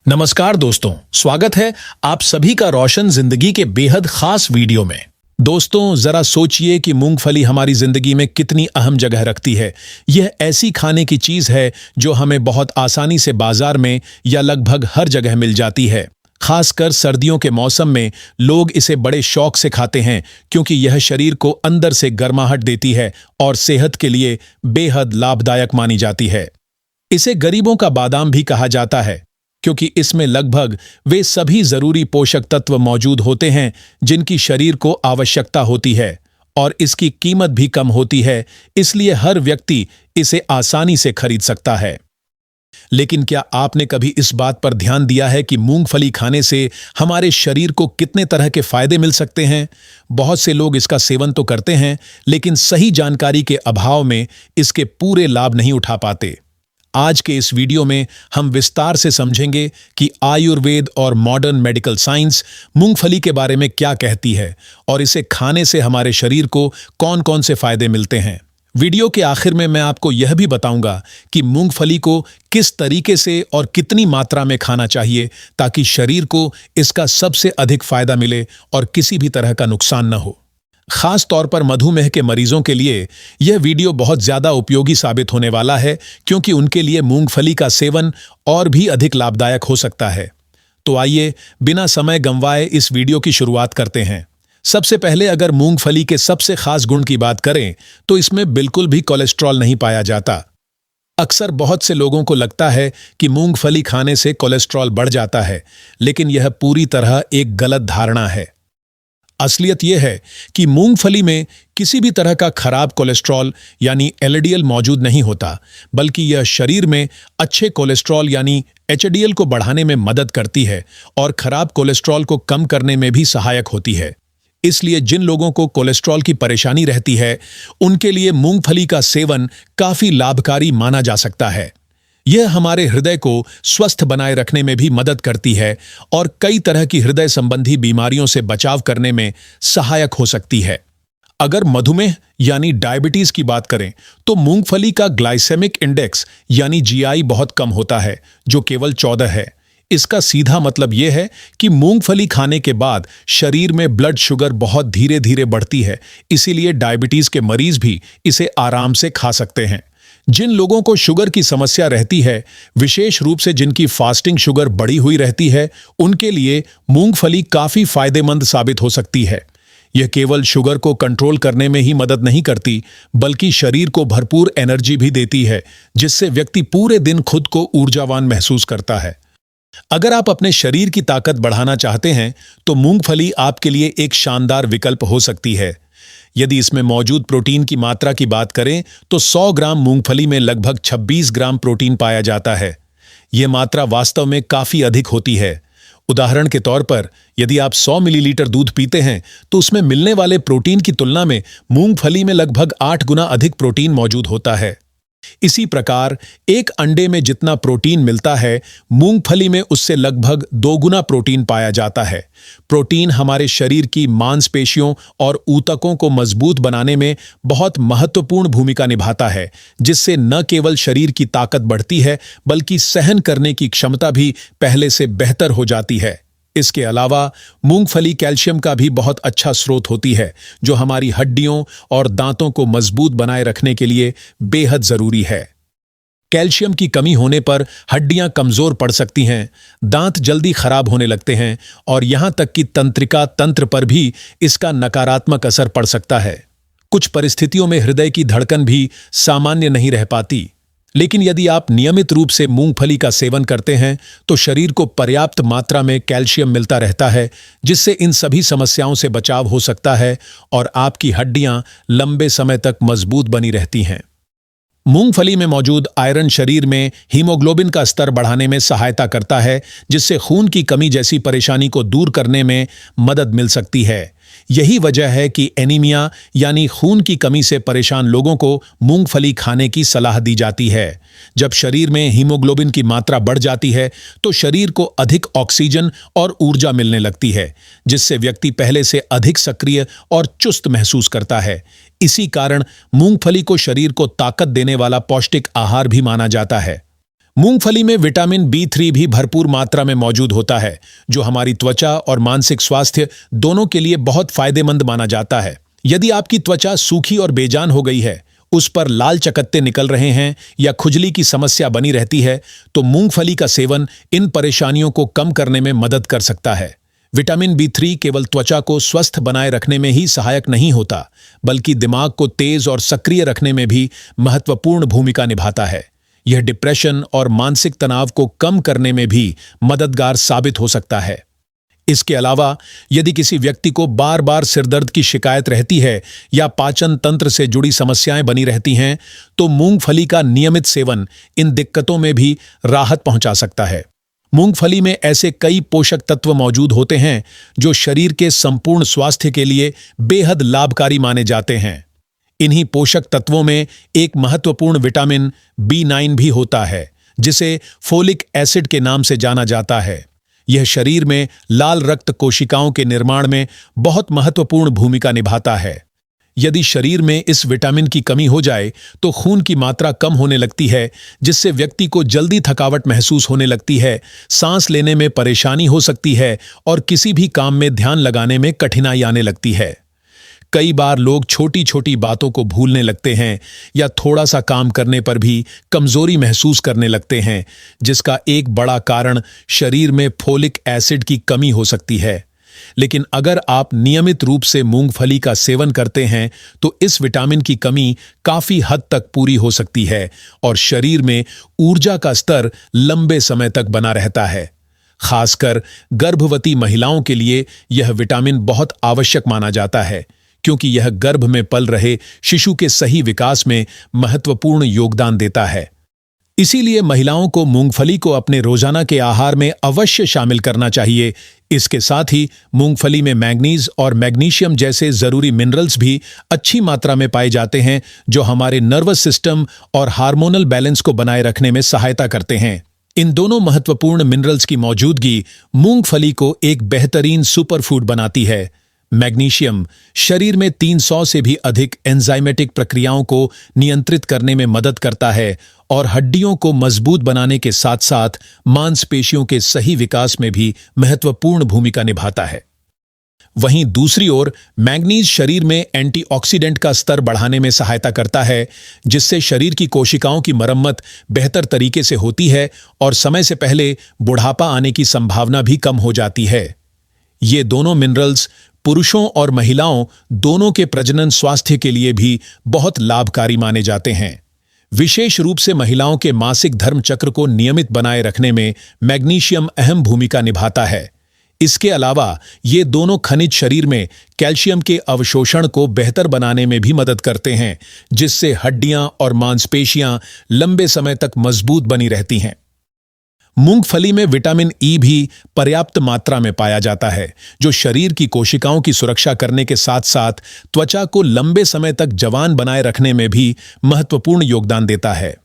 नमस्कार दोस्तों, स्वागत है आप सभी का रोशन जिंदगी के बेहद खास वीडियो में। दोस्तों, जरा सोचिए कि मूंगफली हमारी जिंदगी में कितनी अहम जगह रखती है। यह ऐसी खाने की चीज है जो हमें बहुत आसानी से बाजार में या लगभग हर जगह मिल जाती है। खासकर सर्दियों के मौसम में लोग इसे बड़े शौक से खाते हैं क्योंकि यह शरीर को अंदर से गर्माहट देती है और सेहत के लिए बेहद लाभदायक मानी जाती है। इसे गरीबों का बादाम भी कहा जाता है क्योंकि इसमें लगभग वे सभी जरूरी पोषक तत्व मौजूद होते हैं जिनकी शरीर को आवश्यकता होती है, और इसकी कीमत भी कम होती है, इसलिए हर व्यक्ति इसे आसानी से खरीद सकता है। लेकिन क्या आपने कभी इस बात पर ध्यान दिया है कि मूंगफली खाने से हमारे शरीर को कितने तरह के फायदे मिल सकते हैं? बहुत से लोग इसका सेवन तो करते हैं, लेकिन सही जानकारी के अभाव में इसके पूरे लाभ नहीं उठा पाते। आज के इस वीडियो में हम विस्तार से समझेंगे कि आयुर्वेद और मॉडर्न मेडिकल साइंस मूंगफली के बारे में क्या कहती है और इसे खाने से हमारे शरीर को कौन-कौन से फायदे मिलते हैं। वीडियो के आखिर में मैं आपको यह भी बताऊंगा कि मूंगफली को किस तरीके से और कितनी मात्रा में खाना चाहिए ताकि शरीर को इसका सबसे अधिक फायदा मिले और किसी भी तरह का नुकसान न हो। खास तौर पर मधुमेह के मरीजों के लिए यह वीडियो बहुत ज्यादा उपयोगी साबित होने वाला है क्योंकि उनके लिए मूंगफली का सेवन और भी अधिक लाभदायक हो सकता है। तो आइए बिना समय गंवाए इस वीडियो की शुरुआत करते हैं। सबसे पहले अगर मूंगफली के सबसे खास गुण की बात करें तो इसमें बिल्कुल भी कोलेस्ट्रॉल नहीं पाया जाता। अक्सर बहुत से लोगों को लगता है कि मूंगफली खाने से कोलेस्ट्रॉल बढ़ जाता है, लेकिन यह पूरी तरह एक गलत धारणा है। असलियत यह है कि मूंगफली में किसी भी तरह का खराब कोलेस्ट्रॉल यानी एलडीएल मौजूद नहीं होता, बल्कि यह शरीर में अच्छे कोलेस्ट्रॉल यानी एचडीएल को बढ़ाने में मदद करती है और खराब कोलेस्ट्रॉल को कम करने में भी सहायक होती है। इसलिए जिन लोगों को कोलेस्ट्रॉल की परेशानी रहती है, उनके लिए मूंगफली का सेवन काफी लाभकारी माना जा सकता है। यह हमारे हृदय को स्वस्थ बनाए रखने में भी मदद करती है और कई तरह की हृदय संबंधी बीमारियों से बचाव करने में सहायक हो सकती है। अगर मधुमेह यानी डायबिटीज की बात करें तो मूंगफली का ग्लाइसेमिक इंडेक्स यानी जीआई बहुत कम होता है, जो केवल 14 है। इसका सीधा मतलब यह है कि मूंगफली खाने के बाद शरीर में ब्लड शुगर बहुत धीरे धीरे बढ़ती है, इसीलिए डायबिटीज के मरीज भी इसे आराम से खा सकते हैं। जिन लोगों को शुगर की समस्या रहती है, विशेष रूप से जिनकी फास्टिंग शुगर बढ़ी हुई रहती है, उनके लिए मूंगफली काफी फायदेमंद साबित हो सकती है। यह केवल शुगर को कंट्रोल करने में ही मदद नहीं करती, बल्कि शरीर को भरपूर एनर्जी भी देती है, जिससे व्यक्ति पूरे दिन खुद को ऊर्जावान महसूस करता है। अगर आप अपने शरीर की ताकत बढ़ाना चाहते हैं तो मूंगफली आपके लिए एक शानदार विकल्प हो सकती है। यदि इसमें मौजूद प्रोटीन की मात्रा की बात करें तो 100 ग्राम मूंगफली में लगभग 26 ग्राम प्रोटीन पाया जाता है। यह मात्रा वास्तव में काफी अधिक होती है। उदाहरण के तौर पर यदि आप 100 मिलीलीटर दूध पीते हैं तो उसमें मिलने वाले प्रोटीन की तुलना में मूंगफली में लगभग 8 गुना अधिक प्रोटीन मौजूद होता है। इसी प्रकार एक अंडे में जितना प्रोटीन मिलता है, मूंगफली में उससे लगभग 2 गुना प्रोटीन पाया जाता है। प्रोटीन हमारे शरीर की मांसपेशियों और ऊतकों को मजबूत बनाने में बहुत महत्वपूर्ण भूमिका निभाता है, जिससे न केवल शरीर की ताकत बढ़ती है बल्कि सहन करने की क्षमता भी पहले से बेहतर हो जाती है। इसके अलावा मूंगफली कैल्शियम का भी बहुत अच्छा स्रोत होती है, जो हमारी हड्डियों और दांतों को मजबूत बनाए रखने के लिए बेहद जरूरी है। कैल्शियम की कमी होने पर हड्डियां कमजोर पड़ सकती हैं, दांत जल्दी खराब होने लगते हैं और यहां तक कि तंत्रिका तंत्र पर भी इसका नकारात्मक असर पड़ सकता है। कुछ परिस्थितियों में हृदय की धड़कन भी सामान्य नहीं रह पाती। लेकिन यदि आप नियमित रूप से मूंगफली का सेवन करते हैं तो शरीर को पर्याप्त मात्रा में कैल्शियम मिलता रहता है, जिससे इन सभी समस्याओं से बचाव हो सकता है और आपकी हड्डियां लंबे समय तक मजबूत बनी रहती हैं। मूंगफली में मौजूद आयरन शरीर में हीमोग्लोबिन का स्तर बढ़ाने में सहायता करता है, जिससे खून की कमी जैसी परेशानी को दूर करने में मदद मिल सकती है। यही वजह है कि एनीमिया यानी खून की कमी से परेशान लोगों को मूंगफली खाने की सलाह दी जाती है। जब शरीर में हीमोग्लोबिन की मात्रा बढ़ जाती है तो शरीर को अधिक ऑक्सीजन और ऊर्जा मिलने लगती है, जिससे व्यक्ति पहले से अधिक सक्रिय और चुस्त महसूस करता है। इसी कारण मूंगफली को शरीर को ताकत देने वाला पौष्टिक आहार भी माना जाता है। मूंगफली में विटामिन B3 भी भरपूर मात्रा में मौजूद होता है, जो हमारी त्वचा और मानसिक स्वास्थ्य दोनों के लिए बहुत फायदेमंद माना जाता है। यदि आपकी त्वचा सूखी और बेजान हो गई है, उस पर लाल चकत्ते निकल रहे हैं या खुजली की समस्या बनी रहती है, तो मूंगफली का सेवन इन परेशानियों को कम करने में मदद कर सकता है। विटामिन B3 केवल त्वचा को स्वस्थ बनाए रखने में ही सहायक नहीं होता, बल्कि दिमाग को तेज और सक्रिय रखने में भी महत्वपूर्ण भूमिका निभाता है। यह डिप्रेशन और मानसिक तनाव को कम करने में भी मददगार साबित हो सकता है। इसके अलावा यदि किसी व्यक्ति को बार बार सिरदर्द की शिकायत रहती है या पाचन तंत्र से जुड़ी समस्याएं बनी रहती हैं, तो मूंगफली का नियमित सेवन इन दिक्कतों में भी राहत पहुंचा सकता है। मूंगफली में ऐसे कई पोषक तत्व मौजूद होते हैं जो शरीर के संपूर्ण स्वास्थ्य के लिए बेहद लाभकारी माने जाते हैं। इन्हीं पोषक तत्वों में एक महत्वपूर्ण विटामिन B9 भी होता है, जिसे फोलिक एसिड के नाम से जाना जाता है। यह शरीर में लाल रक्त कोशिकाओं के निर्माण में बहुत महत्वपूर्ण भूमिका निभाता है। यदि शरीर में इस विटामिन की कमी हो जाए तो खून की मात्रा कम होने लगती है, जिससे व्यक्ति को जल्दी थकावट महसूस होने लगती है, सांस लेने में परेशानी हो सकती है और किसी भी काम में ध्यान लगाने में कठिनाई आने लगती है। कई बार लोग छोटी छोटी बातों को भूलने लगते हैं या थोड़ा सा काम करने पर भी कमजोरी महसूस करने लगते हैं, जिसका एक बड़ा कारण शरीर में फोलिक एसिड की कमी हो सकती है। लेकिन अगर आप नियमित रूप से मूंगफली का सेवन करते हैं तो इस विटामिन की कमी काफी हद तक पूरी हो सकती है और शरीर में ऊर्जा का स्तर लंबे समय तक बना रहता है। खासकर गर्भवती महिलाओं के लिए यह विटामिन बहुत आवश्यक माना जाता है, क्योंकि यह गर्भ में पल रहे शिशु के सही विकास में महत्वपूर्ण योगदान देता है। इसीलिए महिलाओं को मूंगफली को अपने रोजाना के आहार में अवश्य शामिल करना चाहिए। इसके साथ ही मूंगफली में मैंगनीज और मैग्नीशियम जैसे जरूरी मिनरल्स भी अच्छी मात्रा में पाए जाते हैं, जो हमारे नर्वस सिस्टम और हार्मोनल बैलेंस को बनाए रखने में सहायता करते हैं। इन दोनों महत्वपूर्ण मिनरल्स की मौजूदगी मूंगफली को एक बेहतरीन सुपरफूड बनाती है। मैग्नीशियम शरीर में 300 से भी अधिक एंजाइमेटिक प्रक्रियाओं को नियंत्रित करने में मदद करता है और हड्डियों को मजबूत बनाने के साथ साथ मांसपेशियों के सही विकास में भी महत्वपूर्ण भूमिका निभाता है। वहीं दूसरी ओर मैंगनीज शरीर में एंटीऑक्सीडेंट का स्तर बढ़ाने में सहायता करता है, जिससे शरीर की कोशिकाओं की मरम्मत बेहतर तरीके से होती है और समय से पहले बुढ़ापा आने की संभावना भी कम हो जाती है। ये दोनों मिनरल्स पुरुषों और महिलाओं दोनों के प्रजनन स्वास्थ्य के लिए भी बहुत लाभकारी माने जाते हैं। विशेष रूप से महिलाओं के मासिक धर्म चक्र को नियमित बनाए रखने में मैग्नीशियम अहम भूमिका निभाता है। इसके अलावा ये दोनों खनिज शरीर में कैल्शियम के अवशोषण को बेहतर बनाने में भी मदद करते हैं, जिससे हड्डियां और मांसपेशियां लंबे समय तक मजबूत बनी रहती हैं। मूंगफली में विटामिन ई भी पर्याप्त मात्रा में पाया जाता है, जो शरीर की कोशिकाओं की सुरक्षा करने के साथ साथ त्वचा को लंबे समय तक जवान बनाए रखने में भी महत्वपूर्ण योगदान देता है।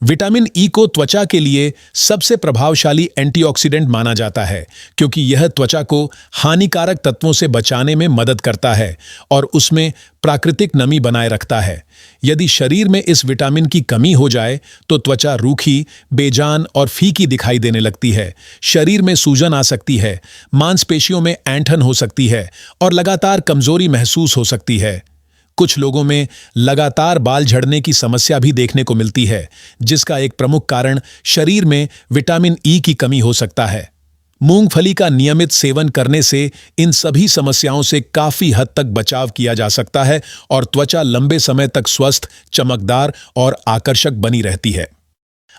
विटामिन ई को त्वचा के लिए सबसे प्रभावशाली एंटीऑक्सीडेंट माना जाता है, क्योंकि यह त्वचा को हानिकारक तत्वों से बचाने में मदद करता है और उसमें प्राकृतिक नमी बनाए रखता है। यदि शरीर में इस विटामिन की कमी हो जाए तो त्वचा रूखी, बेजान और फीकी दिखाई देने लगती है, शरीर में सूजन आ सकती है, मांसपेशियों में ऐंठन हो सकती है और लगातार कमजोरी महसूस हो सकती है। कुछ लोगों में लगातार बाल झड़ने की समस्या भी देखने को मिलती है, जिसका एक प्रमुख कारण शरीर में विटामिन ई की कमी हो सकता है। मूंगफली का नियमित सेवन करने से इन सभी समस्याओं से काफी हद तक बचाव किया जा सकता है और त्वचा लंबे समय तक स्वस्थ, चमकदार और आकर्षक बनी रहती है।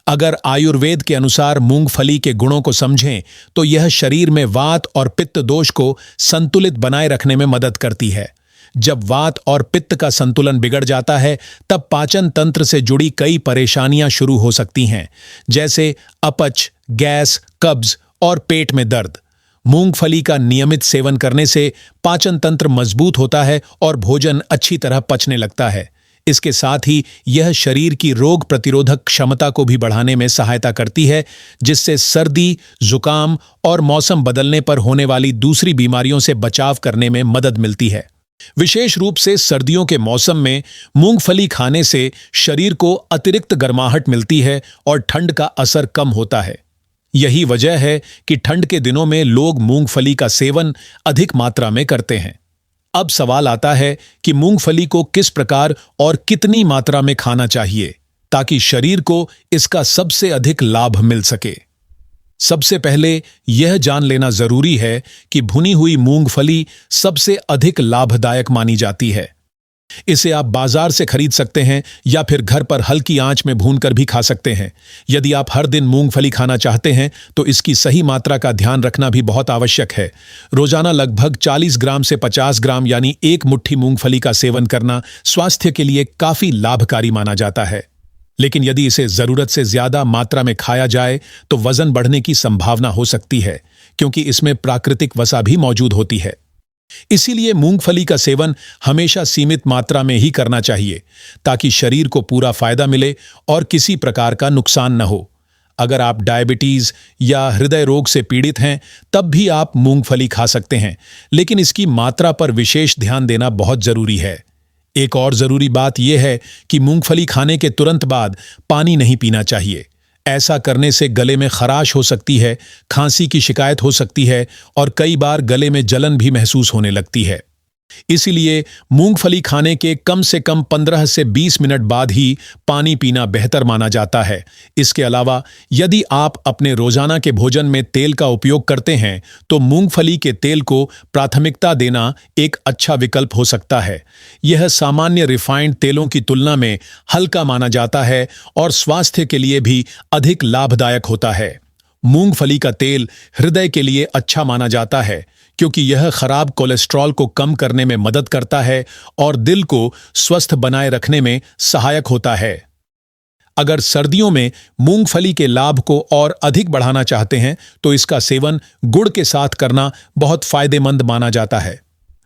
अगर आयुर्वेद के अनुसार मूंगफली के गुणों को समझें तो यह शरीर में वात और पित्त दोष को संतुलित बनाए रखने में मदद करती है। जब वात और पित्त का संतुलन बिगड़ जाता है, तब पाचन तंत्र से जुड़ी कई परेशानियां शुरू हो सकती हैं, जैसे अपच, गैस, कब्ज और पेट में दर्द। मूंगफली का नियमित सेवन करने से पाचन तंत्र मजबूत होता है और भोजन अच्छी तरह पचने लगता है। इसके साथ ही यह शरीर की रोग प्रतिरोधक क्षमता को भी बढ़ाने में सहायता करती है, जिससे सर्दी, जुकाम और मौसम बदलने पर होने वाली दूसरी बीमारियों से बचाव करने में मदद मिलती है। विशेष रूप से सर्दियों के मौसम में मूंगफली खाने से शरीर को अतिरिक्त गर्माहट मिलती है और ठंड का असर कम होता है। यही वजह है कि ठंड के दिनों में लोग मूंगफली का सेवन अधिक मात्रा में करते हैं। अब सवाल आता है कि मूंगफली को किस प्रकार और कितनी मात्रा में खाना चाहिए ताकि शरीर को इसका सबसे अधिक लाभ मिल सके। सबसे पहले यह जान लेना जरूरी है कि भुनी हुई मूंगफली सबसे अधिक लाभदायक मानी जाती है। इसे आप बाजार से खरीद सकते हैं या फिर घर पर हल्की आंच में भूनकर भी खा सकते हैं। यदि आप हर दिन मूंगफली खाना चाहते हैं तो इसकी सही मात्रा का ध्यान रखना भी बहुत आवश्यक है। रोजाना लगभग 40 ग्राम से 50 ग्राम यानी एक मुट्ठी मूंगफली का सेवन करना स्वास्थ्य के लिए काफी लाभकारी माना जाता है। लेकिन यदि इसे जरूरत से ज्यादा मात्रा में खाया जाए तो वजन बढ़ने की संभावना हो सकती है, क्योंकि इसमें प्राकृतिक वसा भी मौजूद होती है। इसीलिए मूंगफली का सेवन हमेशा सीमित मात्रा में ही करना चाहिए ताकि शरीर को पूरा फायदा मिले और किसी प्रकार का नुकसान न हो। अगर आप डायबिटीज या हृदय रोग से पीड़ित हैं तब भी आप मूंगफली खा सकते हैं, लेकिन इसकी मात्रा पर विशेष ध्यान देना बहुत जरूरी है। एक और जरूरी बात यह है कि मूंगफली खाने के तुरंत बाद पानी नहीं पीना चाहिए। ऐसा करने से गले में खराश हो सकती है, खांसी की शिकायत हो सकती है और कई बार गले में जलन भी महसूस होने लगती है। इसीलिए मूंगफली खाने के कम से कम 15 से 20 मिनट बाद ही पानी पीना बेहतर माना जाता है। इसके अलावा यदि आप अपने रोजाना के भोजन में तेल का उपयोग करते हैं तो मूंगफली के तेल को प्राथमिकता देना एक अच्छा विकल्प हो सकता है। यह सामान्य रिफाइंड तेलों की तुलना में हल्का माना जाता है और स्वास्थ्य के लिए भी अधिक लाभदायक होता है। मूंगफली का तेल हृदय के लिए अच्छा माना जाता है क्योंकि यह खराब कोलेस्ट्रॉल को कम करने में मदद करता है और दिल को स्वस्थ बनाए रखने में सहायक होता है। अगर सर्दियों में मूंगफली के लाभ को और अधिक बढ़ाना चाहते हैं तो इसका सेवन गुड़ के साथ करना बहुत फायदेमंद माना जाता है।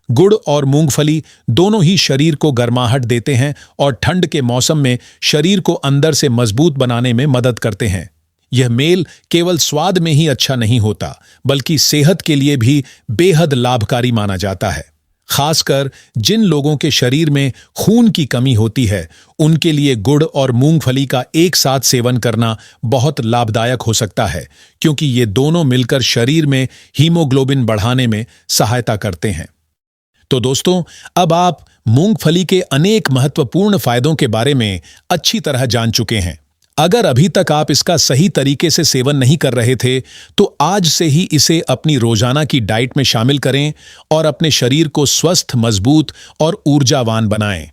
गुड़ और मूंगफली दोनों ही शरीर को गर्माहट देते हैं और ठंड के मौसम में शरीर को अंदर से मजबूत बनाने में मदद करते हैं। यह मेल केवल स्वाद में ही अच्छा नहीं होता बल्कि सेहत के लिए भी बेहद लाभकारी माना जाता है। खासकर जिन लोगों के शरीर में खून की कमी होती है उनके लिए गुड़ और मूंगफली का एक साथ सेवन करना बहुत लाभदायक हो सकता है, क्योंकि ये दोनों मिलकर शरीर में हीमोग्लोबिन बढ़ाने में सहायता करते हैं। तो दोस्तों, अब आप मूंगफली के अनेक महत्वपूर्ण फायदों के बारे में अच्छी तरह जान चुके हैं। अगर अभी तक आप इसका सही तरीके से सेवन नहीं कर रहे थे तो आज से ही इसे अपनी रोजाना की डाइट में शामिल करें और अपने शरीर को स्वस्थ, मजबूत और ऊर्जावान बनाएं।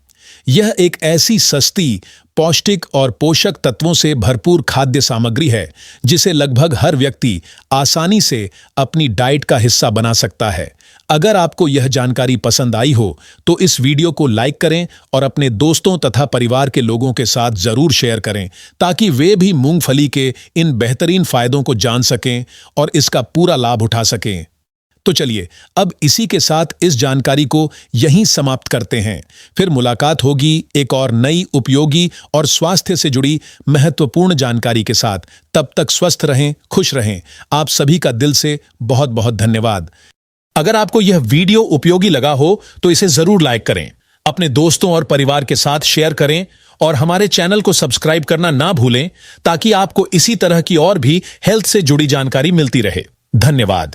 यह एक ऐसी सस्ती, पौष्टिक और पोषक तत्वों से भरपूर खाद्य सामग्री है जिसे लगभग हर व्यक्ति आसानी से अपनी डाइट का हिस्सा बना सकता है। अगर आपको यह जानकारी पसंद आई हो तो इस वीडियो को लाइक करें और अपने दोस्तों तथा परिवार के लोगों के साथ जरूर शेयर करें ताकि वे भी मूंगफली के इन बेहतरीन फायदों को जान सकें और इसका पूरा लाभ उठा सकें। तो चलिए अब इसी के साथ इस जानकारी को यहीं समाप्त करते हैं। फिर मुलाकात होगी एक और नई, उपयोगी और स्वास्थ्य से जुड़ी महत्वपूर्ण जानकारी के साथ। तब तक स्वस्थ रहें, खुश रहें। आप सभी का दिल से बहुत बहुत धन्यवाद। अगर आपको यह वीडियो उपयोगी लगा हो तो इसे जरूर लाइक करें, अपने दोस्तों और परिवार के साथ शेयर करें और हमारे चैनल को सब्सक्राइब करना ना भूलें ताकि आपको इसी तरह की और भी हेल्थ से जुड़ी जानकारी मिलती रहे। धन्यवाद।